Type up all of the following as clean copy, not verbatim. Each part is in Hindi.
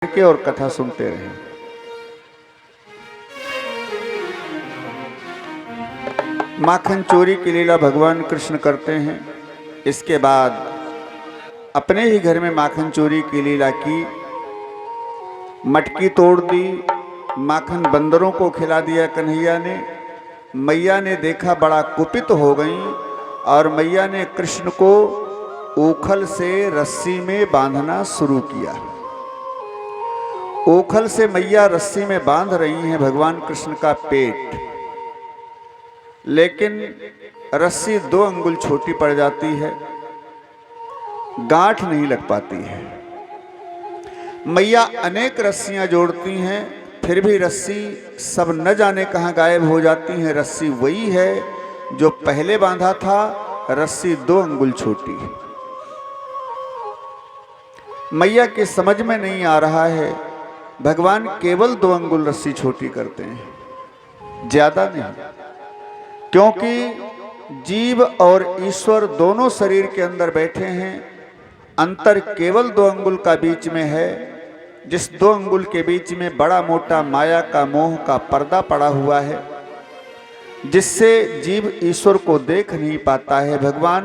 के और कथा सुनते रहें। माखन चोरी की लीला भगवान कृष्ण करते हैं। इसके बाद अपने ही घर में माखन चोरी की लीला की, मटकी तोड़ दी, माखन बंदरों को खिला दिया कन्हैया ने। मैया ने देखा, बड़ा कुपित हो गई और मैया ने कृष्ण को ओखल से रस्सी में बांधना शुरू किया। ओखल से मैया रस्सी में बांध रही हैं भगवान कृष्ण का पेट, लेकिन रस्सी 2 अंगुल छोटी पड़ जाती है, गांठ नहीं लग पाती है। मैया अनेक रस्सियां जोड़ती हैं, फिर भी रस्सी सब न जाने कहां गायब हो जाती है। रस्सी वही है जो पहले बांधा था, रस्सी 2 अंगुल छोटी है। मैया के समझ में नहीं आ रहा है, भगवान केवल 2 अंगुल रस्सी छोटी करते हैं, ज्यादा नहीं, क्योंकि जीव और ईश्वर दोनों शरीर के अंदर बैठे हैं। अंतर केवल 2 अंगुल का बीच में है, जिस 2 अंगुल के बीच में बड़ा मोटा माया का मोह का पर्दा पड़ा हुआ है, जिससे जीव ईश्वर को देख नहीं पाता है। भगवान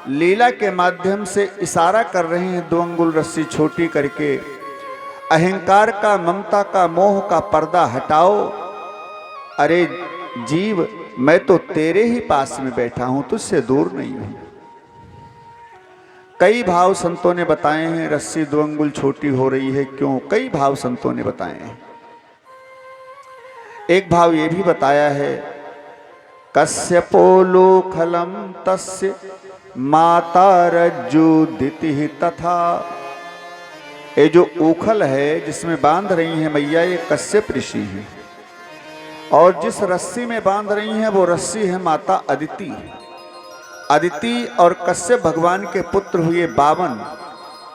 लीला के माध्यम से इशारा कर रहे हैं, 2 अंगुल रस्सी छोटी करके अहंकार का, ममता का, मोह का पर्दा हटाओ। अरे जीव, मैं तो तेरे ही पास में बैठा हूं, तुझसे दूर नहीं हूं। कई भाव संतों ने बताए हैं, रस्सी 2 अंगुल छोटी हो रही है क्यों, कई भाव संतों ने बताए हैं। एक भाव ये भी बताया है, कस्यपो लोखलम तस्य माता रज्जुदिति तथा। ये जो ओखल है जिसमें बांध रही हैं मैया, ये कश्यप ऋषि हैं, और जिस रस्सी में बांध रही हैं वो रस्सी है माता अदिति। अदिति और कश्यप भगवान के पुत्र हुए 52,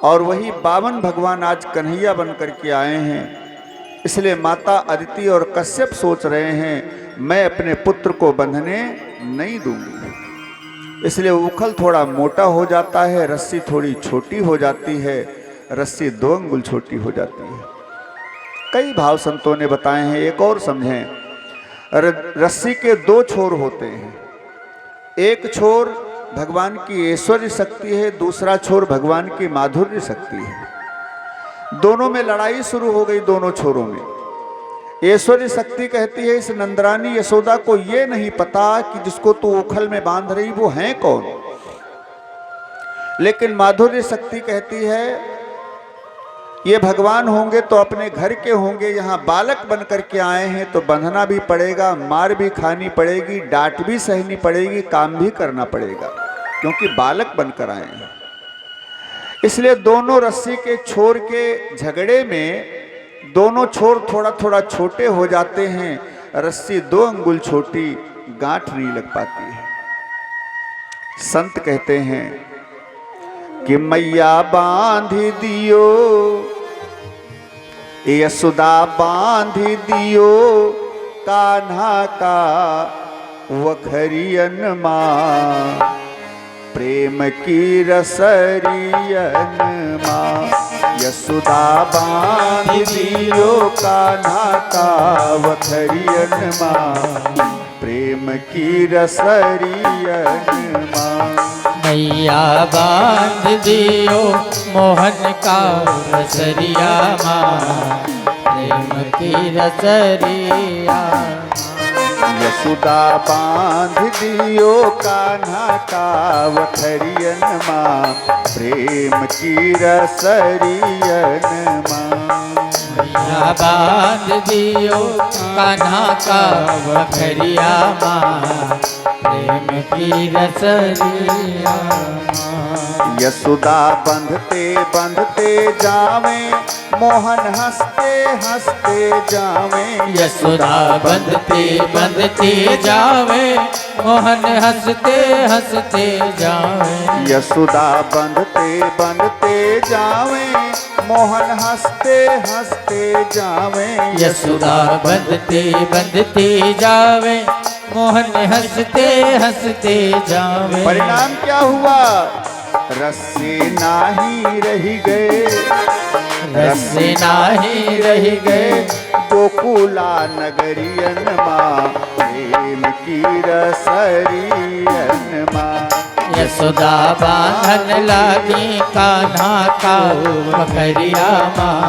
और वही 52 भगवान आज कन्हैया बन करके आए हैं। इसलिए माता अदिति और कश्यप सोच रहे हैं, मैं अपने पुत्र को बंधने नहीं दूंगी। इसलिए ओखल थोड़ा मोटा हो जाता है, रस्सी थोड़ी छोटी हो जाती है, रस्सी 2 अंगुल छोटी हो जाती है। कई भाव संतों ने बताए हैं। एक और समझें, रस्सी के 2 छोर होते हैं। एक छोर भगवान की ऐश्वर्य शक्ति है, दूसरा छोर भगवान की माधुर्य शक्ति है। दोनों में लड़ाई शुरू हो गई, दोनों छोरों में। ऐश्वर्य शक्ति कहती है, इस नंदरानी यशोदा को ये नहीं पता कि जिसको तू ओखल में बांध रही वो है कौन। लेकिन माधुर्य शक्ति कहती है, ये भगवान होंगे तो अपने घर के होंगे, यहाँ बालक बन करके आए हैं तो बंधना भी पड़ेगा, मार भी खानी पड़ेगी, डांट भी सहनी पड़ेगी, काम भी करना पड़ेगा, क्योंकि बालक बनकर आए हैं। इसलिए दोनों रस्सी के छोर के झगड़े में दोनों छोर थोड़ा थोड़ा छोटे हो जाते हैं। रस्सी 2 अंगुल छोटी, गांठ नहीं लग पाती है। संत कहते हैं कि मैया बांधी दियो, यशोदा बांधी दियो, कान्हा का वखरियन माँ, प्रेम की रसरियन माँ। यशोदा बांधी दियो, कान्हा का वखरियन माँ, प्रेम की रसरियन माँ। मैया बांध दियो मोहन का रसरिया माँ, प्रेम की रसरिया। यशोदा बांध दियो, कान्हा का वखरियन माँ, प्रेम की रसरियन माँ। मैया बांध दियो कान्हा का वखरिया माँ, प्रेम की रसरिया। यशोदा बंधते बंधते जावे, मोहन हंसते हंसते जावे। यशोदा बंधते बंधते जावे, मोहन हंसते हंसते जावे। यशोदा बंधते बंधते जावे, मोहन हंसते हंसते जावे। यशोदा बंधते बंधते जावे, मोहन हंसते हंसते जावे। परिणाम क्या हुआ? रस्सी नाही रही गए, रस्सी नाही रही गए, गोकुला नगरियन माँ प्रेम की रसरियन माँ। यशोदा बांधन लागी कान्हा का बकरिया माँ,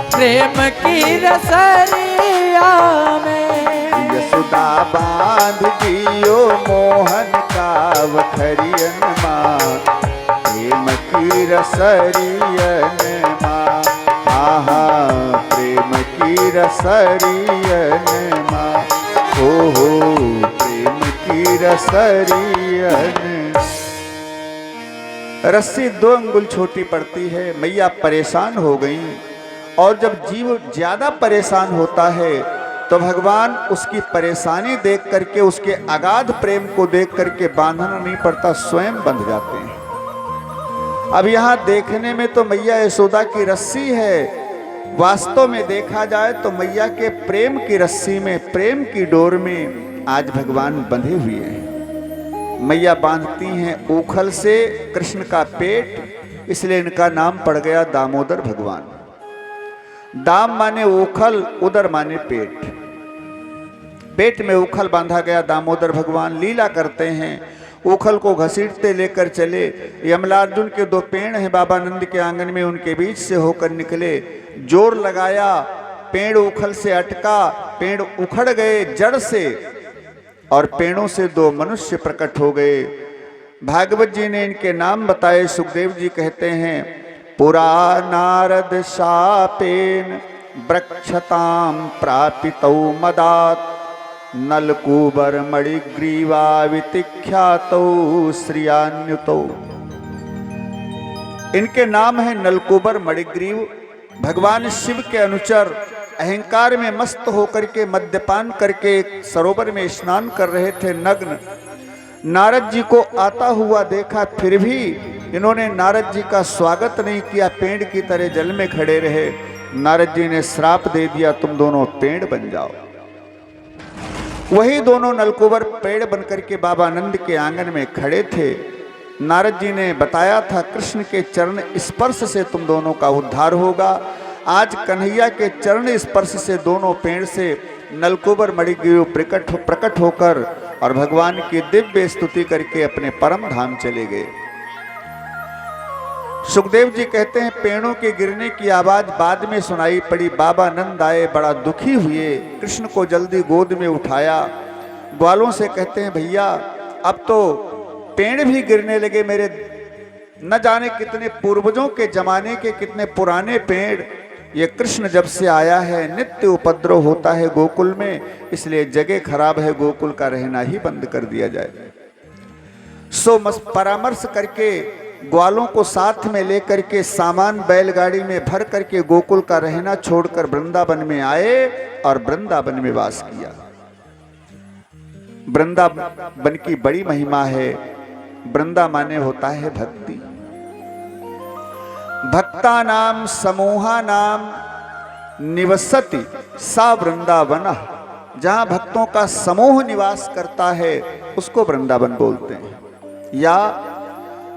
प्रेम की रसरिया में। यशोदा बांध दियो मोहन का वखरियन माँ, प्रेम की रसरियन माँ। आहा प्रेम की रसरियन माँ, हो प्रेम की रसरियन। रस्सी 2 अंगुल छोटी पड़ती है। मैया परेशान हो गई, और जब जीव ज्यादा परेशान होता है तो भगवान उसकी परेशानी देख करके, उसके अगाध प्रेम को देख करके बांधना नहीं पड़ता, स्वयं बंध जाते हैं। अब यहाँ देखने में तो मैया यशोदा की रस्सी है, वास्तव में देखा जाए तो मैया के प्रेम की रस्सी में, प्रेम की डोर में आज भगवान बंधे हुए हैं। मैया बांधती हैं ऊखल से कृष्ण का पेट, इसलिए इनका नाम पड़ गया दामोदर भगवान। दाम माने ऊखल, उदर माने पेट। पेट में ऊखल बांधा गया दामोदर भगवान लीला करते हैं। ऊखल को घसीटते लेकर चले। यमलार्जुन के 2 पेड़ हैं बाबा नंद के आंगन में, उनके बीच से होकर निकले। जोर लगाया, पेड़ ऊखल से अटका, पेड़ उखड़ गए जड़ से, और पेड़ों से 2 मनुष्य प्रकट हो गए। भागवत जी ने इनके नाम बताए। सुखदेव जी कहते हैं, पुरा नारद शापेन वृक्षताम प्रापितौ मदात, नलकूबर मणिग्रीवा वितिख्यातौ श्रियान्युतौ। इनके नाम है नलकूबर मणिग्रीव। भगवान शिव के अनुचर अहंकार में मस्त होकर के मद्यपान करके एक सरोवर में स्नान कर रहे थे नग्न। नारद जी को आता हुआ देखा, फिर भी इन्होंने नारद जी का स्वागत नहीं किया, पेड़ की तरह जल में खड़े रहे। नारद जी ने श्राप दे दिया, तुम दोनों पेड़ बन जाओ। वही दोनों नलकूबर पेड़ बनकर के बाबा नंद के आंगन में खड़े थे। नारद जी ने बताया था, कृष्ण के चरण स्पर्श से तुम दोनों का उद्धार होगा। आज कन्हैया के चरण स्पर्श से दोनों पेड़ से नलकूबर मणिग्रीव प्रकट होकर और भगवान की दिव्य स्तुति करके अपने परम धाम चले गए। सुखदेव जी कहते हैं, पेड़ों के गिरने की आवाज बाद में सुनाई पड़ी। बाबा नंद आए, बड़ा दुखी हुए, कृष्ण को जल्दी गोद में उठाया। ग्वालों से कहते हैं, भैया अब तो पेड़ भी गिरने लगे मेरे, न जाने कितने पूर्वजों के जमाने के कितने पुराने पेड़। ये कृष्ण जब से आया है नित्य उपद्रव होता है गोकुल में, इसलिए जगह खराब है, गोकुल का रहना ही बंद कर दिया जाए। सो परामर्श करके ग्वालों को साथ में लेकर के सामान बैलगाड़ी में भर करके गोकुल का रहना छोड़कर वृंदावन में आए और वृंदावन में वास किया। वृंदावन की बड़ी महिमा है। वृंदा माने होता है भक्ति। भक्ता नाम समूहा नाम निवसति सा वृंदावन। जहां भक्तों का समूह निवास करता है उसको वृंदावन बोलते हैं। या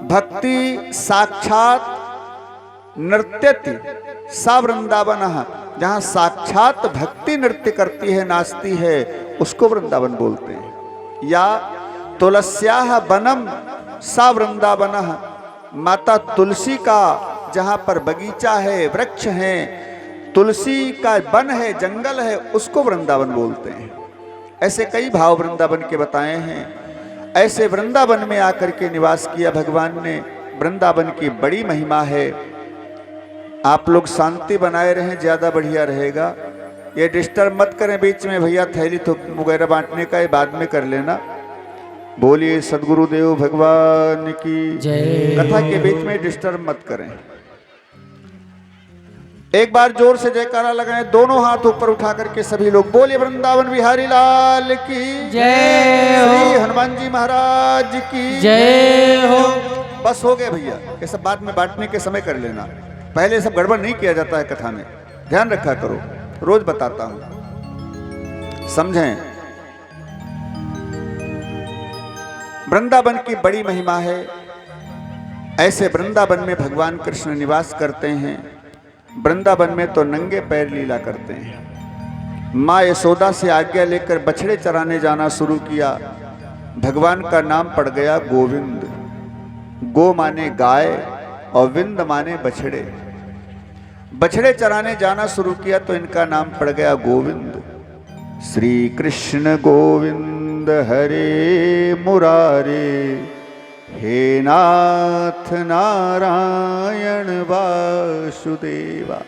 भक्ति साक्षात नृत्यति सा वृंदावन। जहां साक्षात भक्ति नृत्य करती है, नाचती है, उसको वृंदावन बोलते हैं। या तुलस्याः बनम सा वृंदावन। माता तुलसी का जहां पर बगीचा है, वृक्ष हैं, तुलसी का वन है, जंगल है, उसको वृंदावन बोलते हैं। ऐसे कई भाव वृंदावन के बताए हैं। ऐसे वृंदावन में आकर के निवास किया भगवान ने। वृंदावन की बड़ी महिमा है। आप लोग शांति बनाए रहें, ज्यादा बढ़िया रहेगा। ये डिस्टर्ब मत करें बीच में, भैया थैली तो वगैरह बांटने का है, बाद में कर लेना। बोलिए सदगुरुदेव भगवान की जय। कथा के बीच में डिस्टर्ब मत करें। एक बार जोर से जयकारा लगाएं, दोनों हाथ ऊपर उठा करके सभी लोग बोलिए वृंदावन बिहारी लाल की जय हो। श्री हनुमान जी महाराज की जय हो। बस हो गए भैया, ये सब बाद में बांटने के समय कर लेना। पहले सब गड़बड़ नहीं किया जाता है कथा में, ध्यान रखा करो, रोज बताता हूं, समझें। वृंदावन की बड़ी महिमा है। ऐसे वृंदावन में भगवान कृष्ण निवास करते हैं। वृंदावन में तो नंगे पैर लीला करते हैं। माँ यशोदा से आज्ञा लेकर बछड़े चराने जाना शुरू किया। भगवान का नाम पड़ गया गोविंद। गो माने गाय और विंद माने बछड़े। बछड़े चराने जाना शुरू किया तो इनका नाम पड़ गया गोविंद। श्री कृष्ण गोविंद हरे मुरारे, हे नाथ नारायण वासुदेवा।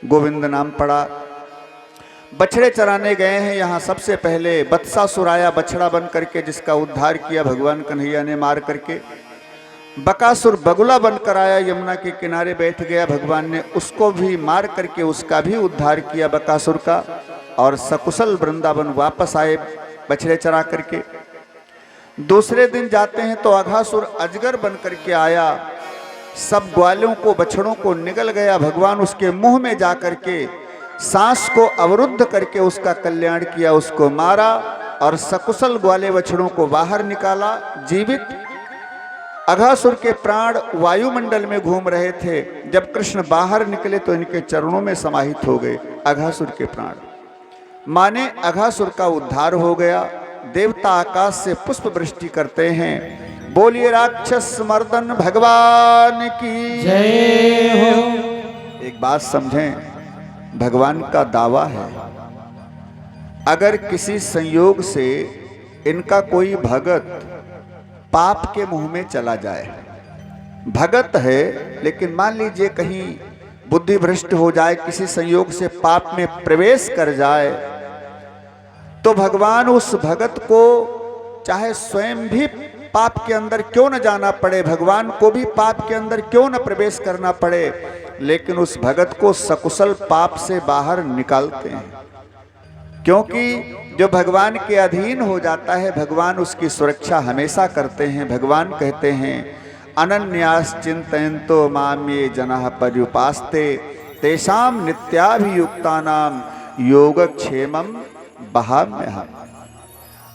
गोविंद नाम पड़ा। बछड़े चराने गए हैं। यहाँ सबसे पहले बत्सासुर आया बछड़ा बन करके, जिसका उद्धार किया भगवान कन्हैया ने मार करके। बकासुर बगुला बनकर आया, यमुना के किनारे बैठ गया। भगवान ने उसको भी मार करके उसका भी उद्धार किया बकासुर का। और सकुशल वृंदावन वापस आए बछड़े चरा करके। दूसरे दिन जाते हैं तो अघासुर अजगर बन करके आया। सब ग्वालों को बछड़ों को निगल गया। भगवान उसके मुंह में जा करके सांस को अवरुद्ध करके उसका कल्याण किया, उसको मारा और सकुशल ग्वाले बछड़ों को बाहर निकाला जीवित। अघासुर के प्राण वायुमंडल में घूम रहे थे। जब कृष्ण बाहर निकले तो इनके चरणों में समाहित हो गए अघासुर के प्राण। माने अघासुर का उद्धार हो गया। देवता आकाश से पुष्प वृष्टि करते हैं। बोलिए राक्षस मर्दन भगवान की जय हो। एक बात समझें, भगवान का दावा है, अगर किसी संयोग से इनका कोई भगत पाप के मुंह में चला जाए, भगत है लेकिन मान लीजिए कहीं बुद्धि भ्रष्ट हो जाए, किसी संयोग से पाप में प्रवेश कर जाए, तो भगवान उस भगत को चाहे स्वयं भी पाप के अंदर क्यों न जाना पड़े, भगवान को भी पाप के अंदर क्यों न प्रवेश करना पड़े, लेकिन उस भगत को सकुशल पाप से बाहर निकालते हैं। क्योंकि जो भगवान के अधीन हो जाता है, भगवान उसकी सुरक्षा हमेशा करते हैं। भगवान कहते हैं अनन्यास चिंतयन्तो माम ये जनाः पर्युपास्ते तेषां नित्याभियुक्तानां योगक्षेमं वहाम्यहम्।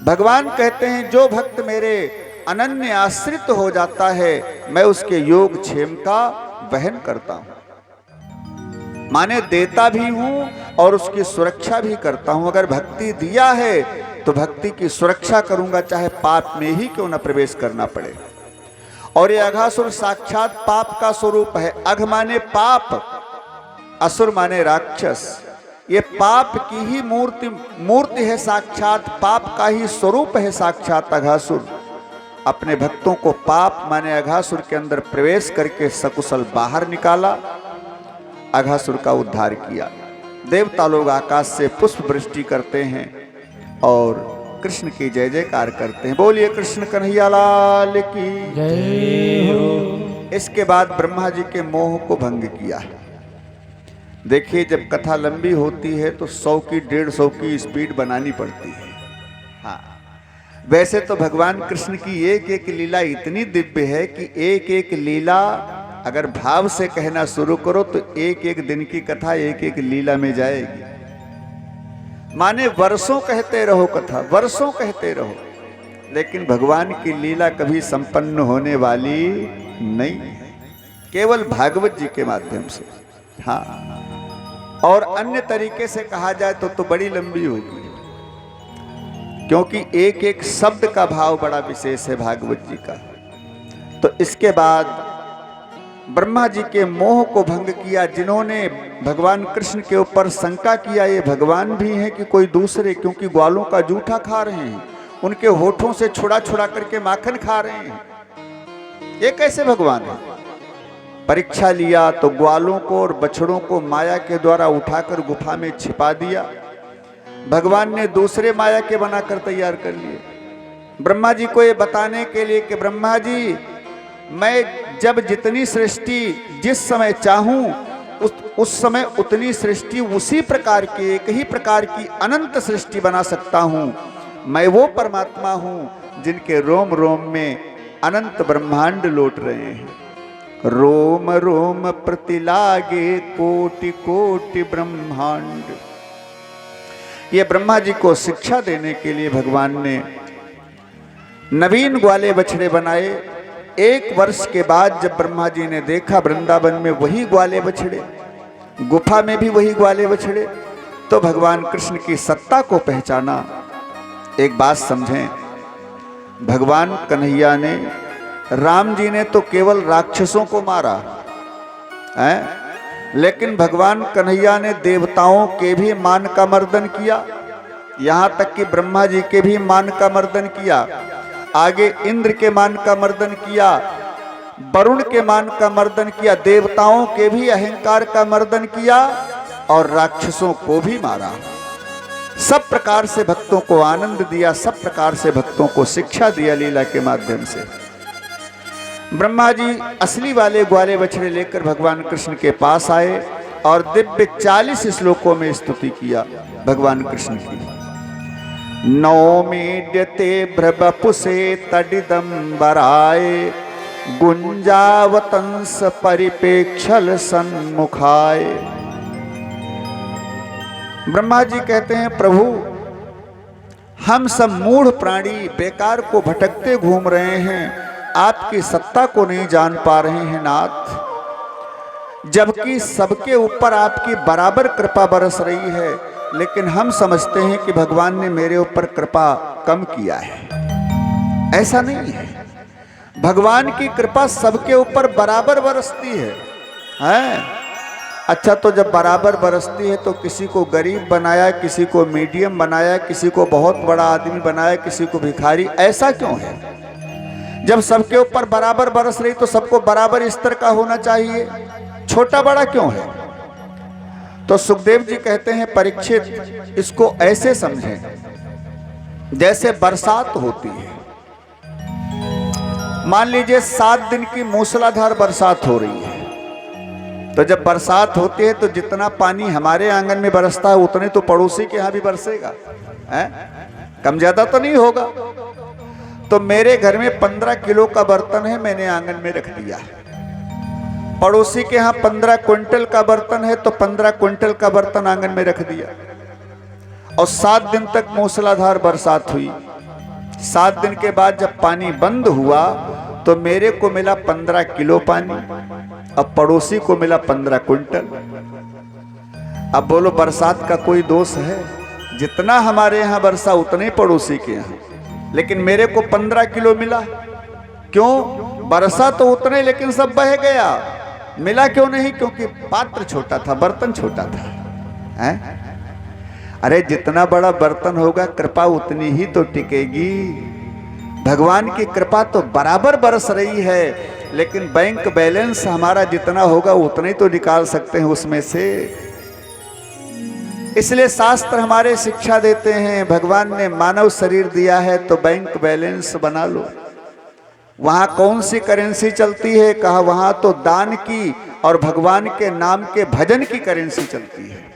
भगवान कहते हैं जो भक्त मेरे अनन्य आश्रित हो जाता है, मैं उसके योग क्षेम का वहन करता हूं। माने देता भी हूं और उसकी सुरक्षा भी करता हूं। अगर भक्ति दिया है तो भक्ति की सुरक्षा करूंगा, चाहे पाप में ही क्यों न प्रवेश करना पड़े। और ये अघासुर साक्षात पाप का स्वरूप है। अघ माने पाप, असुर माने राक्षस। ये पाप की ही मूर्ति है, साक्षात पाप का ही स्वरूप है साक्षात अघासुर। अपने भक्तों को पाप माने अघासुर के अंदर प्रवेश करके सकुशल बाहर निकाला, अघासुर का उद्धार किया। देवता लोग आकाश से पुष्प वृष्टि करते हैं और कृष्ण की जय जयकार करते हैं। बोलिए कृष्ण कन्हैया लाल की जय हो। इसके बाद ब्रह्मा जी के मोह को भंग किया। देखिए जब कथा लंबी होती है तो 100 की 150 की स्पीड बनानी पड़ती है। हाँ, वैसे तो भगवान कृष्ण की एक एक लीला इतनी दिव्य है कि एक एक लीला अगर भाव से कहना शुरू करो तो एक एक दिन की कथा एक एक लीला में जाएगी। माने वर्षों कहते रहो कथा, वर्षों कहते रहो, लेकिन भगवान की लीला कभी संपन्न होने वाली नहीं है, केवल भागवत जी के माध्यम से। हाँ, और अन्य तरीके से कहा जाए तो बड़ी लंबी होगी, क्योंकि एक एक शब्द का भाव बड़ा विशेष है भागवत जी का। तो इसके बाद ब्रह्मा जी के मोह को भंग किया। जिन्होंने भगवान कृष्ण के ऊपर शंका किया ये भगवान भी हैं कि कोई दूसरे, क्योंकि ग्वालों का जूठा खा रहे हैं, उनके होठों से छुड़ा छुड़ा करके माखन खा रहे हैं, ये कैसे भगवान है। परीक्षा लिया तो ग्वालों को और बछड़ों को माया के द्वारा उठाकर गुफा में छिपा दिया। भगवान ने दूसरे माया के बनाकर तैयार कर लिए ब्रह्मा जी को ये बताने के लिए कि ब्रह्मा जी, मैं जब जितनी सृष्टि जिस समय चाहूं उस समय उतनी सृष्टि उसी प्रकार की, एक ही प्रकार की अनंत सृष्टि बना सकता हूं। मैं वो परमात्मा हूं जिनके रोम रोम में अनंत ब्रह्मांड लौट रहे हैं। रोम रोम प्रतिलागे कोटि कोटि ब्रह्मांड। ये ब्रह्मा जी को शिक्षा देने के लिए भगवान ने नवीन ग्वाले बछड़े बनाए 1 वर्ष के बाद जब ब्रह्मा जी ने देखा वृंदावन में वही ग्वाले बछड़े, गुफा में भी वही ग्वाले बछड़े, तो भगवान कृष्ण की सत्ता को पहचाना। एक बात समझें, भगवान कन्हैया ने, राम जी ने तो केवल राक्षसों को मारा है, लेकिन भगवान कन्हैया ने देवताओं के भी मान का मर्दन किया, यहां तक कि ब्रह्मा जी के भी मान का मर्दन किया, आगे इंद्र के मान का मर्दन किया, वरुण के मान का मर्दन किया, देवताओं के भी अहंकार का मर्दन किया और राक्षसों को भी मारा। सब प्रकार से भक्तों को आनंद दिया, सब प्रकार से भक्तों को शिक्षा दिया लीला के माध्यम से। ब्रह्मा जी असली वाले ग्वाले बछड़े लेकर भगवान कृष्ण के पास आए और दिव्य 40 श्लोकों में स्तुति किया भगवान कृष्ण की। नौमीड्यते भ्रवपुषे तडिदंबराय गुंजावतंस परिपेक्षल सन्मुखाय। ब्रह्मा जी कहते हैं, प्रभु हम सब मूढ़ प्राणी बेकार को भटकते घूम रहे हैं, आपकी सत्ता को नहीं जान पा रहे हैं नाथ, जबकि सबके ऊपर आपकी बराबर कृपा बरस रही है, लेकिन हम समझते हैं कि भगवान ने मेरे ऊपर कृपा कम किया है। ऐसा नहीं है, भगवान की कृपा सबके ऊपर बराबर बरसती है, हैं? अच्छा, तो जब बराबर बरसती है तो किसी को गरीब बनाया, किसी को मीडियम बनाया, किसी को बहुत बड़ा आदमी बनाया, किसी को भिखारी, ऐसा क्यों है? जब सबके ऊपर बराबर बरस रही तो सबको बराबर स्तर का होना चाहिए, छोटा बड़ा क्यों है? तो सुखदेव जी कहते हैं, परीक्षित इसको ऐसे समझें जैसे बरसात होती है। मान लीजिए 7 दिन की मूसलाधार बरसात हो रही है, तो जब बरसात होती है तो जितना पानी हमारे आंगन में बरसता है उतने तो पड़ोसी के यहां भी बरसेगा, है? कम ज्यादा तो नहीं होगा। तो मेरे घर में 15 किलो का बर्तन है, मैंने आंगन में रख दिया। पड़ोसी के यहाँ 15 क्विंटल का बर्तन है, तो 15 क्विंटल का बर्तन आंगन में रख दिया। और 7 दिन तक मूसलाधार बरसात हुई। 7 दिन के बाद जब पानी बंद हुआ तो मेरे को मिला 15 किलो पानी, अब पड़ोसी को मिला 15 क्विंटल। अब बोलो, बरसात का कोई दोष है? जितना हमारे यहाँ बरसा उतने पड़ोसी के यहाँ, लेकिन मेरे को 15 किलो मिला। क्यों? बरसा तो उतने, लेकिन सब बह गया। मिला क्यों नहीं? क्योंकि पात्र छोटा था, बर्तन छोटा था, है? अरे जितना बड़ा बर्तन होगा कृपा उतनी ही तो टिकेगी। भगवान की कृपा तो बराबर बरस रही है, लेकिन बैंक बैलेंस हमारा जितना होगा उतने ही तो निकाल सकते हैं उसमें से। इसलिए शास्त्र हमारे शिक्षा देते हैं, भगवान ने मानव शरीर दिया है तो बैंक बैलेंस बना लो। वहां कौन सी करेंसी चलती है? कहा वहां तो दान की और भगवान के नाम के भजन की करेंसी चलती है।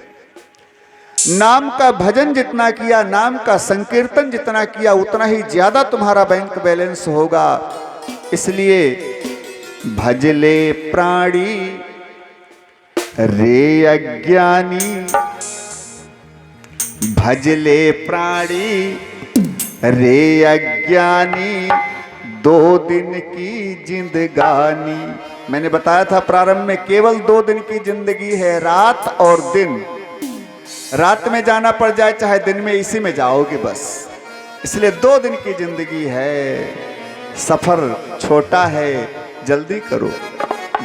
नाम का भजन जितना किया, नाम का संकीर्तन जितना किया, उतना ही ज्यादा तुम्हारा बैंक बैलेंस होगा। इसलिए भजले प्राणी रे अज्ञानी, भजले प्राणी रे अज्ञानी, 2 दिन की जिंदगानी। मैंने बताया था प्रारंभ में, केवल 2 दिन की जिंदगी है, रात और दिन। रात में जाना पड़ जाए चाहे दिन में, इसी में जाओगे बस। इसलिए 2 दिन की जिंदगी है, सफर छोटा है, जल्दी करो,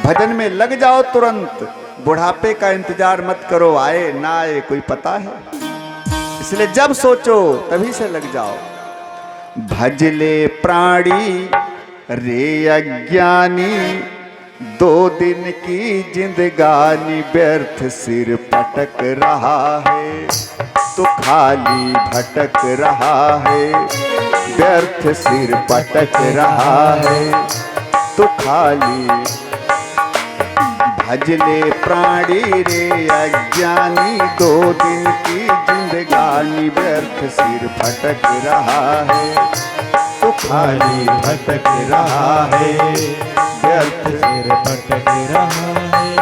भजन में लग जाओ तुरंत। बुढ़ापे का इंतजार मत करो, आए ना आए कोई पता है। इसलिए जब सोचो तभी से लग जाओ। भजले प्राणी रे अज्ञानी, 2 दिन की जिंदगानी, व्यर्थ सिर पटक रहा है तो खाली भटक रहा है, व्यर्थ सिर पटक रहा है तो खाली। भजले प्राणी रे अज्ञानी, 2 दिन की जिंदगानी, व्यर्थ सिर पटक रहा है तो खाली भटक रहा है, व्यर्थ सिर भटक रहा है।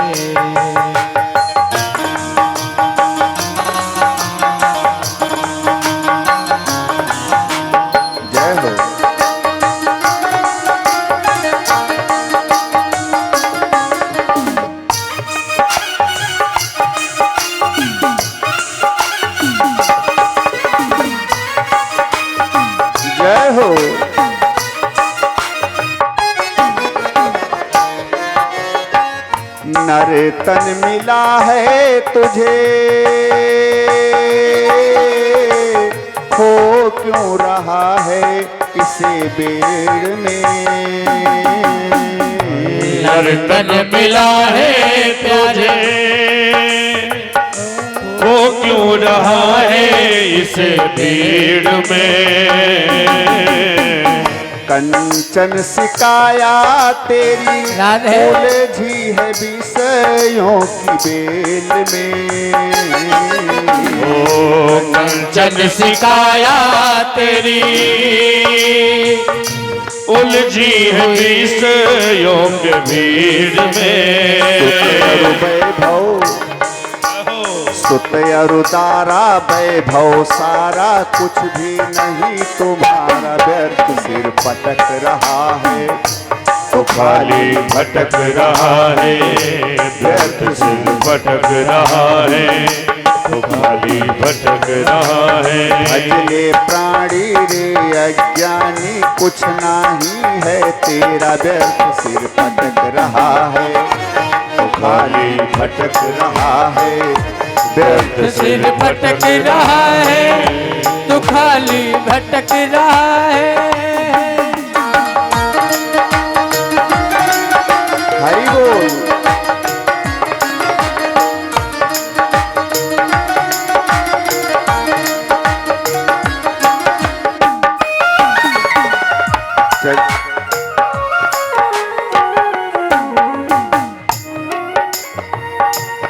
जय हो। नर तन मिला है तुझे, हो क्यों रहा है इसे बेड़ में। नर तन मिला है तुझे, वो क्यों रहा है इस भीड़ में। कंचन सिकाया तेरी उलझी है विषयों की बेल में। ओ कंचन सिकाया तेरी उलझी है विषयों के भीड़ में। वैभव सुत अरुदारा वैभव सारा कुछ भी नहीं तुम्हारा, व्यर्थ सिर पटक रहा है तो खाली भटक रहा है, व्यर्थ सिर भटक रहा है तो खाली भटक रहा है। भजले प्राणी रे अज्ञानी कुछ नहीं है तेरा, व्यर्थ सिर पटक रहा है तो खाली भटक रहा है। व्यर्थ सिर भटक रहा है तो खाली भटक रहा है। हरि बोल।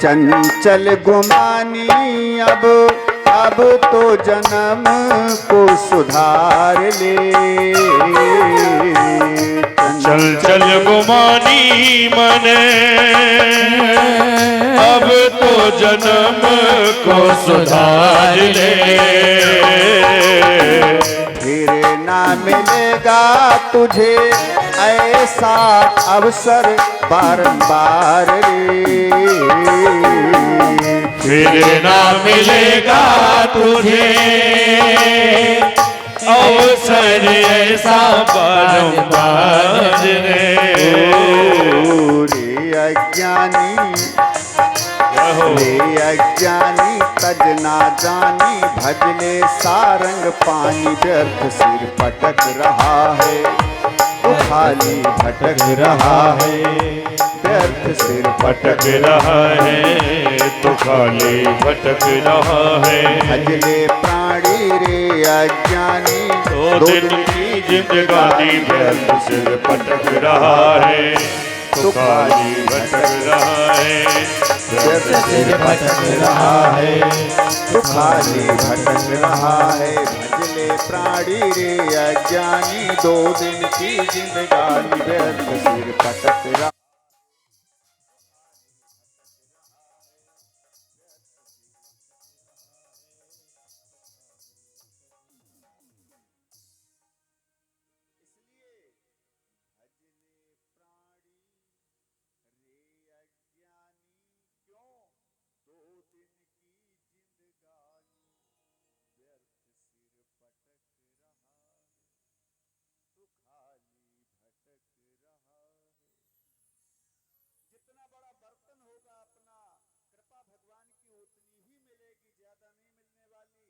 चंचल गुमानी अब तो जन्म को सुधार ले। चंचल गुमानी मने अब तो जन्म को सुधार ले। फिर ना मिलेगा तुझे ऐसा अवसर बारंबार रे। फिर ना मिलेगा तुझे अवसर ऐसा बारंबार रे। रे अज्ञानी तज ना जानी भजले सारंग पानी, व्यर्थ सिर पटक रहा है तो खाली भटक रहा है। व्यर्थ सिर भटक रहा है तो खाली भटक रहा है। भजले प्राणी रे अज्ञानी दो दिन की जिंदगानी, व्यर्थ सिर पटक रहा है तो खाली भटक रहा है। व्यर्थ सिर भटक रहा है तो खाली भटक रहा है। भजले प्राणी रे अज्ञानी 2 दिन की जिंदगानी, व्यर्थ सिर पटक रहा। जितना बड़ा बर्तन होगा अपना, कृपा भगवान की उतनी ही मिलेगी, ज्यादा नहीं मिलने वाली।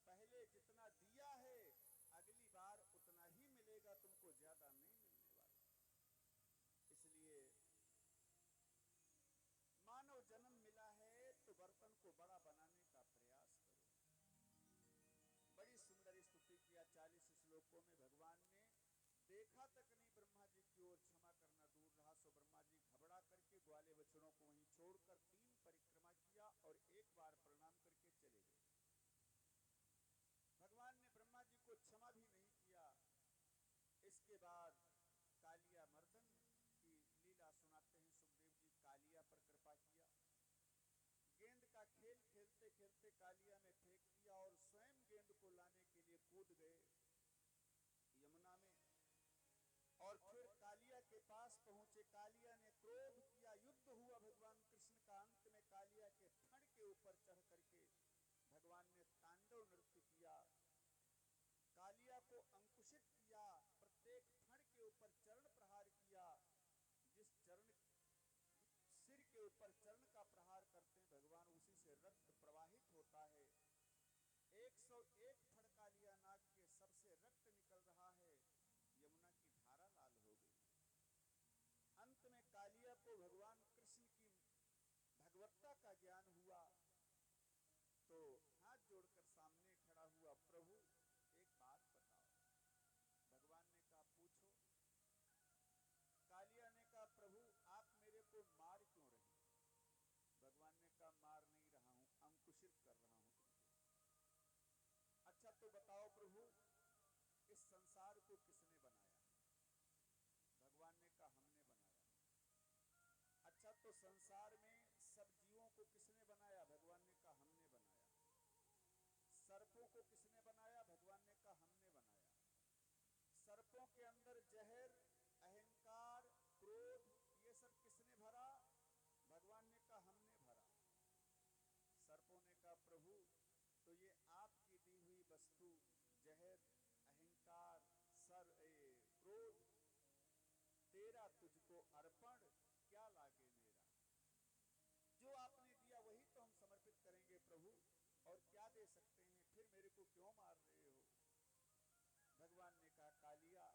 पहले जितना दिया है अगली बार उतना ही मिलेगा तुमको, ज्यादा नहीं मिलने वाला। इसलिए मानव जन्म मिला है तो बर्तन को बड़ा बनाने का प्रयास करो। बड़ी सुंदर स्तुति किया 40 श्लोकों में भगवान ने। देखा तक नहीं ब्रह्मा जी की ओर, क्षमा करना दूर रहा। सो ब्रह्मा जी घबरा करके ग्वाले बछड़ों को वहीं छोड़कर 3 परिक्रमा किया और एक बार प्रणाम करके चले गए। भगवान ने ब्रह्मा जी को क्षमा भी नहीं किया। इसके बाद कालिया मर्दन की लीला सुनाते हैं सुखदेव जी। कालिया पर कृपा किया, गेंद का खेल खेलते खेलते कालिया में फेंक दिया और स्वयं गेंद को लाने के लिए कूद गए यमुना में। और फिर कालिया के पास पहुंचे। कालिया ने क्रोध किया, युद्ध हुआ भगवान कृष्ण का। अंत में कालिया के फण के ऊपर चढ़ करके भगवान ने तांडव नृत्य किया। कालिया को अंकुशित किया, प्रत्येक फण के ऊपर चरण प्रहार किया। जिस चरण सिर के ऊपर चरण का प्रहार करते हैं भगवान, उसी से रक्त प्रवाहित होता है। 101 फड़ कालिया नाग के सबसे रक्त निकल रहा है। यमुना की धारा लाल हो गई। अंत में कालिया को भगवान कृष्ण की भगवत्ता का ज्ञान हुआ तो हाथ जोड़कर सामने खड़ा हुआ, प्रभु एक बात बताओ। भगवान ने कहा पूछो। कालिया ने कहा प्रभु आप मेरे को मार क्यों रहे? भगवान ने कहा मार नहीं रहा हूं, अंकुशित कर रहा हूं तुमको। अच्छा तो बताओ प्रभु इस संसार को किसने बनाया? भगवान ने कहा हमने बनाया। अच्छा तो संसार में सब जीवों को किसने बनाया? भगवान ने कहा हमने बनाया। सर्पों को किसने बनाया? भगवान ने कहा हमने बनाया। सर्पों के अंदर जहर, अहंकार, क्रोध ये सब किसने भरा? भगवान ने कहा हमने भरा। सर्पों ने कहा प्रभु तो ये आपकी दी हुई वस्तु जहर, अहंकार, क्रोध तेरा तुझको अर्पण, क्या लागे मेरा? जो आपने दिया वही तो हम समर्पित करेंगे प्रभु, और क्या दे सकते हैं? फिर मेरे को क्यों मार रहे हो? भगवान ने कहा कालिया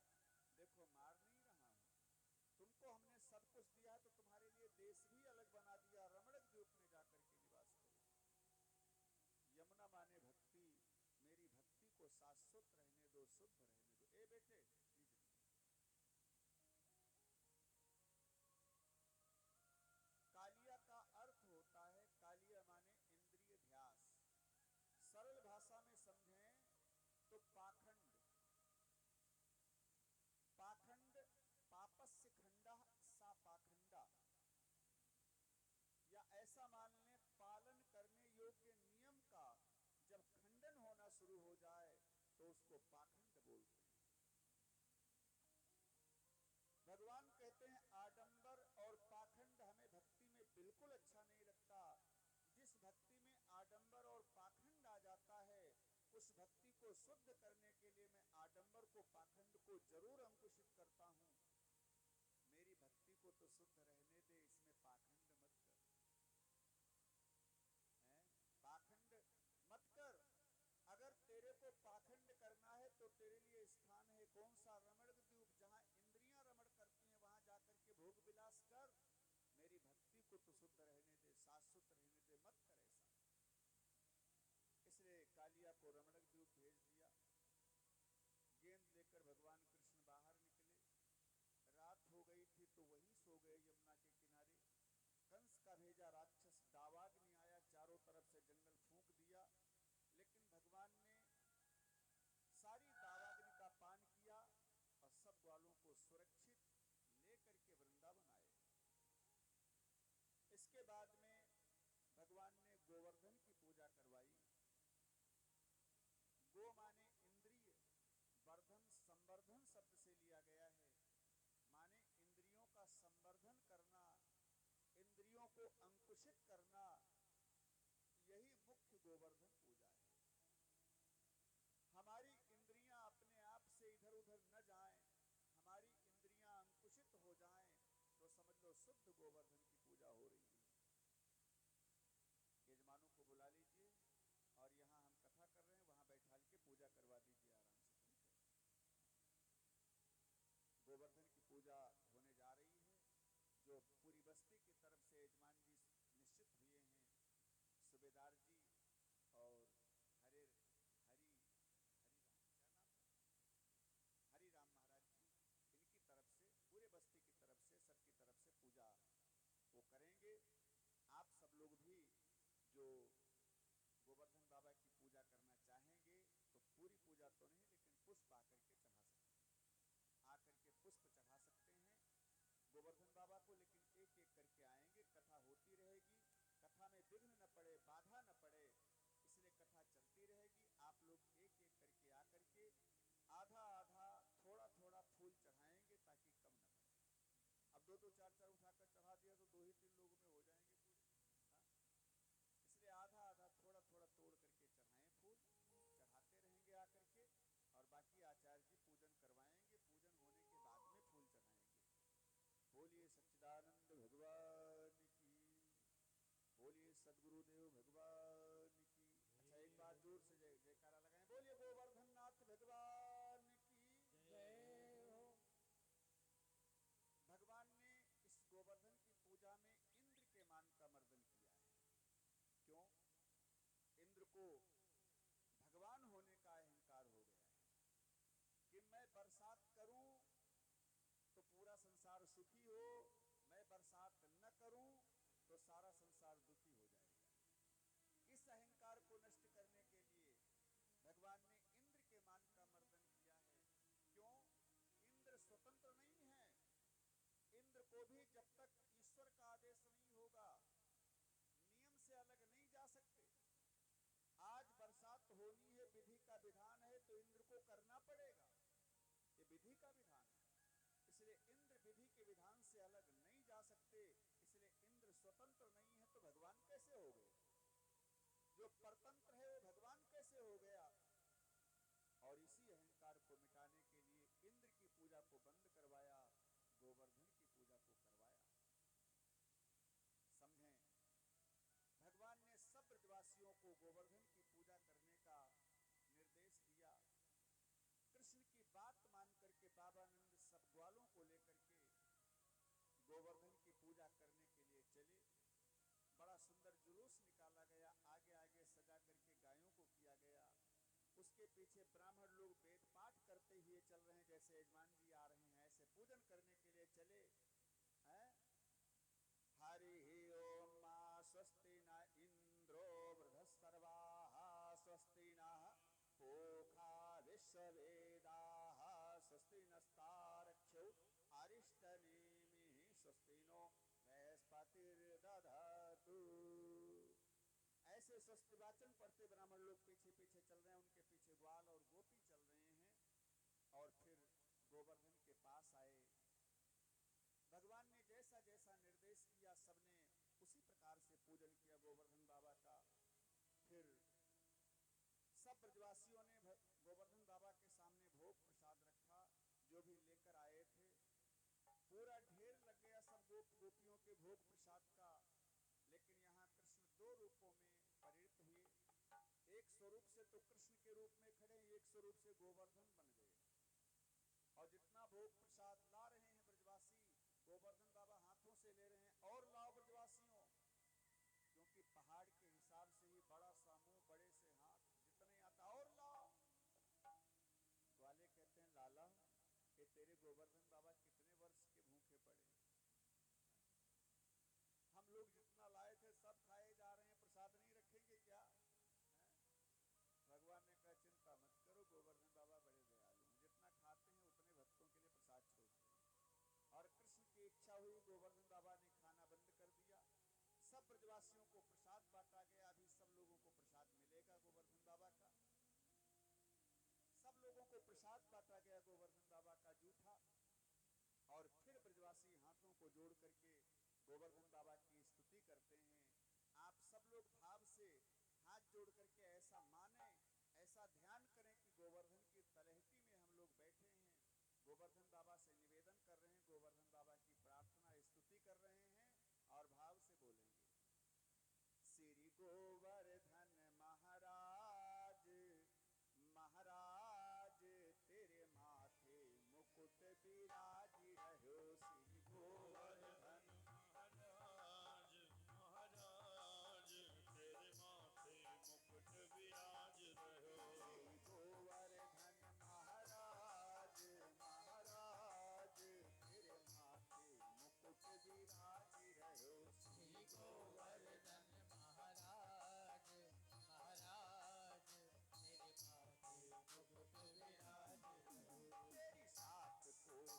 देखो मार नहीं रहा हूं, तुमको हमने सब कुछ दिया तो तुम्हारे लिए देश भी अलग बना दिया, रमणक द्वीप में जाकर के निवास करो। यमुना माने भक्ति, मेरी भक्ति को शाश्वत रहने दो, शुद्ध रहने दो। ए बेटे कालिया का अर्थ होता है, कालिया माने इंद्रिय ध्यास। सरल भाषा में समझें तो पाखंड। पाखंड पापस्य खंडा सा पाखंडा, या ऐसा मान लें पालन करने योग्य नियम का जब खंडन होना शुरू हो जाए तो उसको पाखंड बोलते हैं। भगवान कहते हैं आडंबर और पाखंड हमें भक्ति में बिल्कुल अच्छा नहीं लगता। जिस भक्ति में आडंबर और पाखंड आ जाता है उस भक्ति को शुद्ध करने के लिए मैं आडंबर को, पाखंड को जरूर अंकुशित करता हूं। मेरी भक्ति को तो शुद्ध रहने दे, इसमें पाखंड मत कर। पाखंड मत कर। अगर तेरे को पाखंड करना है तो तेरे लिए स्थान है कौन सा? रमण द्वीप, जहां इंद्रियां रमण करती हैं वहां जाकर के भोग विलास कर। मेरी भक्ति को तो शुद्ध रहने दे, शाश्वत रहने दे, मत कर ऐसा। इसलिए कालिया को रमणक द्वीप भेज दिया। गेंद लेकर भगवान कृष्ण बाहर निकले। रात हो गई थी तो वहीं सो गए यमुना के किनारे। कंस का भेजा राक्षस दावाग्नि आया, चारों तरफ से जंगल फूंक दिया, लेकिन भगवान ने सारी दावाग्नि का पान किया और सब ग्वालों को सुरक्षित लेकर के वृंदावन आए। इसके बाद में भगवान ने गोवर्धन की पूजा करवाई। गो माने इंद्रिय, वर्धन संवर्धन शब्द से लिया गया है, माने इंद्रियों का संवर्धन करना, इंद्रियों को अंकुशित करना, यही मुख्य गोवर्धन पूजा है। हमारी इंद्रियां अपने आप से इधर उधर न जाएं, हमारी इंद्रियां अंकुशित हो जाएं तो समझ लो शुद्ध गोवर्धन की पूजा हो रही है। यजमानों को बुला लीजिए और यहाँ हम कथा कर रहे हैं, वहां बैठा के पूजा करवा दीजिए आराम से, ठीक है? गोवर्धन की पूजा होने जा रही है, जो पूरी बस्ती की तरफ से यजमान जी निश्चित हुए हैं, सूबेदार जी और हरिराम महाराज जी, इनकी तरफ से, पूरे बस्ती की तरफ से, सबकी तरफ से पूजा वो करेंगे। आप सब लोग भी जो गोवर्धन बाबा की पूजा करना चाहेंगे तो पूरी पूजा तो नहीं लेकिन पुष्प आकर के चढ़ा सकते हैं, आकर के पुष्प चढ़ा सकते हैं गोवर्धन बाबा को, लेकिन एक एक करके आएंगे। कथा होती रहेगी, कथा में विघ्न न पड़े, बाधा न पड़े, इसलिए कथा चलती रहेगी। आप लोग एक एक करके आकर के आधा आधा थोड़ा थोड़ा फूल चढ़ाएंगे ताकि कम न पड़े। अब दो दो चार चार उठाकर चढ़ा दिया तो 2 ही 3 लोगों में हो जाएंगे पूरे, हाँ? इसलिए आधा आधा थोड़ा थोड़ा तोड़ करके चढ़ाएं, फूल चढ़ाते रहेंगे आकर के, और बाकी आचार्य जी पूजन करवाएंगे। पूजन होने के बाद में फूल चढ़ाएंगे। बोलिए सच्चिदानंद भगवान की। मैं बरसात करूं तो पूरा संसार सुखी हो, मैं बरसात न करूं तो सारा संसार दुखी हो जाएगा। इस अहंकार को नष्ट करने के लिए भगवान ने इंद्र के मान का मर्दन किया है। क्यों? इंद्र स्वतंत्र नहीं है। इंद्र को भी जब तक ईश्वर का आदेश नहीं होगा, नियम से अलग नहीं जा सकते। आज बरसात होनी है, विधि का विधान है, तो इंद्र को करना पड़ेगा, ये विधि का विधान है। इसलिए इंद्र विधि के विधान से अलग नहीं जा सकते। इसलिए इंद्र स्वतंत्र नहीं है तो भगवान कैसे हो गए? जो परतंत्र है वो भगवान कैसे हो गया? और इसी अहंकार को मिटाने के लिए इंद्र की पूजा को बंद करवाया, गोवर्धन की पूजा को करवाया। समझें, भगवान ने सब ब्रजवासियों को गोवर्धन की पूजा करने का निर्देश दिया। कृष्ण की बात मान करके बाबा नंद सब ग्वालों को लेकर के गोवर्धन की पूजा करने के लिए चले। बड़ा सुंदर जुलूस निकाला गया, आगे आगे सजा करके गायों को किया गया। उसके पीछे ब्राह्मण लोग वेद पाठ करते हुए चल रहे हैं, जैसे यजमान जी आ रहे हैं ऐसे पूजन करने के लिए चले हैं। हरि ओम मा स्वस्ति न इंद्रो वृधस्सर्वाः स्वस्ति नः पूषा विश्ववेदाः स्वस्ति नस्तारक्षो अरिष्टनेमिः स्वस्ति नो बृहस्पतिर्दधातु। ऐसे स्वस्ति वाचन पढ़ते ब्राह्मण लोग पीछे पीछे चल रहे हैं, उनके पीछे ग्वाल और गोपी चल रहे हैं। और फिर गोवर्धन के पास आए। भगवान ने जैसा जैसा निर्देश किया सबने उसी प्रकार से पूजन किया गोवर्धन बाबा का। फिर सब ब्रजवासियों ने गोवर्धन बाबा के सामने भोग प्रसाद रखा, जो भी लेकर आए थे। पूरा ढेर लग गया सब गोपियों के भोग प्रसाद का। लेकिन यहाँ कृष्ण दो रूपों में परिणत हुए। एक स्वरूप से तो कृष्ण के रूप में खड़े, एक स्वरूप से गोवर्धन बन गए। और जितना भोग प्रसाद ला रहे हैं ब्रजवासी, गोवर्धन बाबा हाथों से ले रहे हैं। और लाओ ब्रजवासियों, क्योंकि पहाड़ के हिसाब से ही बड़ा सा मुंह, बड़े से हाथ, जितने आता और लाओ। ग्वाले कहते हैं लाला, ये तेरे गोवर्धन बाबा कितने वर्ष के भूखे पड़े, हम लोग जितना लाए थे सब खाए जा रहे हैं, प्रसाद नहीं रखेंगे क्या? भगवान ने कहा चिंता मत करो, गोवर्धन बाबा बड़े दयालु हैं, जितना खाते हैं उतने भक्तों के लिए प्रसाद छोड़ते हैं। और कृष्ण की इच्छा हुई, गोवर्धन बाबा ने खाना बंद कर दिया। सब ब्रजवासियों को प्रसाद बांटा गया। अभी सब लोगों को प्रसाद मिलेगा गोवर्धन बाबा का। सब लोगों को प्रसाद बांटा गया गोवर्धन बाबा का जूठा। और फिर ब्रजवासी हाथों को जोड़ करके गोवर्धन बाबा की स्तुति करते हैं। आप सब लोग भाव से हाथ जोड़ करके ऐसा माने, ऐसा ध्यान करें कि गोवर्धन की तलहटी में हम लोग बैठे हैं, गोवर्धन बाबा से निवेदन कर रहे हैं, गोवर्धन बाबा की प्रार्थना स्तुति कर रहे हैं। और भाव से बोलेंगे, श्री गोवर्धन महाराज महाराज तेरे माथे मुकुट विराजी रहो। श्री गोवर्धन महाराज महाराज तेरे माथे मुकुट विराज रहो। श्री गोवर्धन महाराज महाराज तेरे माथे मुकुट विराजी रहो। श्री गोवर्धन महाराज महाराज मेरे माथे मुकुट विराज रहो। तेरी सात कोस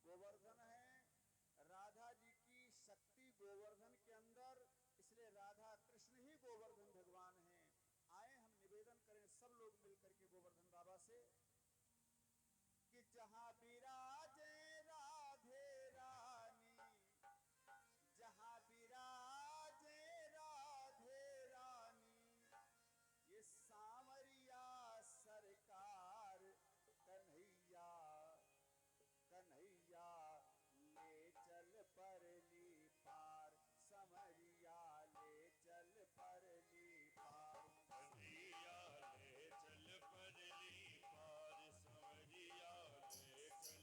गोवर्धन है। राधा जी की शक्ति गोवर्धन के अंदर, इसलिए राधा कृष्ण ही गोवर्धन भगवान हैं। आए हम निवेदन करें सब लोग मिलकर के गोवर्धन बाबा से कि जहां विराजे राधे रानी, जहां विराजे राधे रानी, ये सांवरिया सरकार कन्हैया, कन्हैया ले चल परली पार, समरिया ले चल परली पार। कन्हैया ले चल परली पार, समरिया ले चल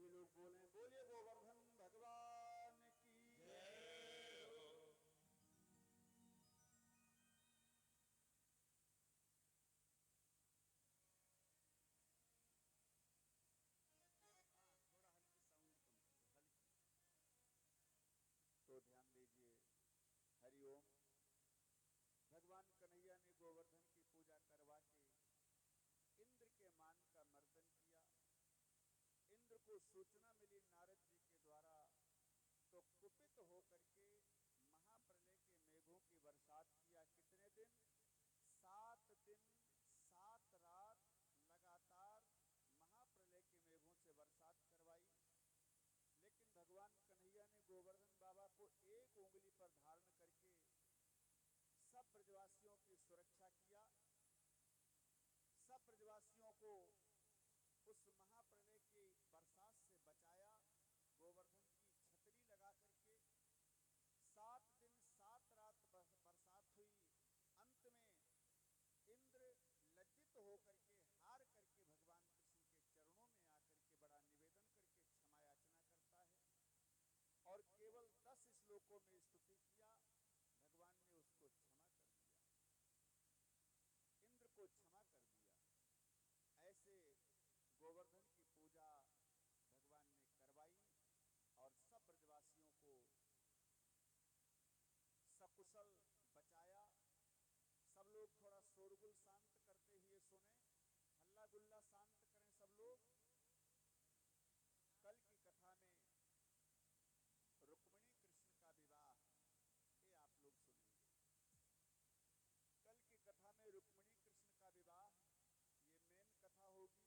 सभी लोग बोले बोलिए गोवर्धन भगवान की जय हो। थोड़ा हल्की साउंड कम कर दो, हल्की। तो ध्यान दीजिए, हरिओम। भगवान कन्हैया ने गोवर्धन की पूजा करवा के इंद्र के मान का मर्दन किया। इंद्र को सूचना मिली नारद जी के द्वारा, तो कुपित होकर के महाप्रलय के मेघों की बरसात किया। कितने दिन? 7 दिन 7 रात लगातार महाप्रलय के मेघों से बरसात करवाई। लेकिन भगवान कन्हैया ने गोवर्धन बाबा को एक उंगली पर धारण करके सब ब्रजवासियों की सुरक्षा किया। सब ब्रजवासियों को उस महाप्रलय की बरसात से बचाया। गोवर्धन की छतरी लगा करके 7 दिन 7 रात बरसात हुई। अंत में इंद्र लज्जित होकर के, हार करके भगवान कृष्ण के चरणों में आकर के बड़ा निवेदन करके क्षमा याचना करता है और केवल 10 श्लोकों में स्तुति किया। भगवान ने उसको क्षमा कर दिया, इंद्र को क्षमा कर दिया। ऐसे गोवर्धन की पूजा भगवान ने करवाई और सब ब्रजवासियों को सकुशल बचाया। सब लोग थोड़ा शोरगुल शांत करते हुए सुने, हल्ला गुल्ला शांत करें सब लोग। कल की कथा में रुक्मिणी कृष्ण का विवाह, ये आप लोग सुनेंगे। कल की कथा में रुक्मिणी कृष्ण का विवाह, ये मेन कथा होगी।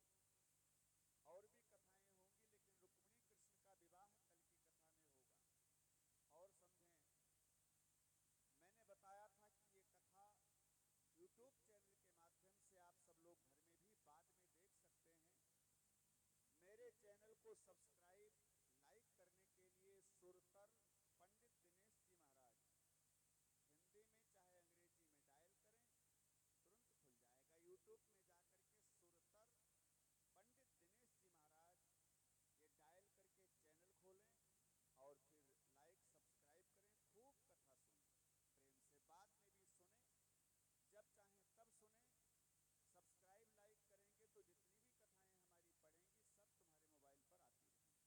और भी कथाएं होंगी, लेकिन रुक्मिणी कृष्ण का विवाह कल की कथा में होगा। और समझें, मैंने बताया था कि ये कथा YouTube चैनल के माध्यम से आप सब लोग घर में भी बाद में देख सकते हैं। मेरे चैनल को सब्सक्राइब लाइक करने के लिए सुरतर पंडित दिनेश जी महाराज, हिंदी में चाहे अंग्रेजी में डायल करें, तुरंत खुल जाएगा। YouTube में जाकर के सुरतर पंडित दिनेश जी महाराज ये डायल करके चैनल खोलें और फिर लाइक सब्सक्राइब करें। खूब कथा सुनें, प्रेम से बाद में भी सुने, जब चाहें तब सुने। सब्सक्राइब लाइक करेंगे तो जितनी भी कथाएं हमारी पढ़ेंगी सब तुम्हारे मोबाइल पर आती रहेंगी,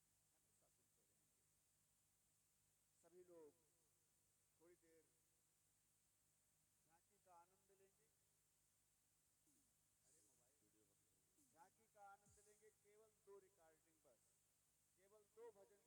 हमेशा सुनते रहेंगे। सभी लोग थोड़ी देर झांकी का आनंद लेंगे। अरे मोबाइल झांकी का आनंद लेंगे। केवल 2 रिकॉर्डिंग, बस केवल 2 भजन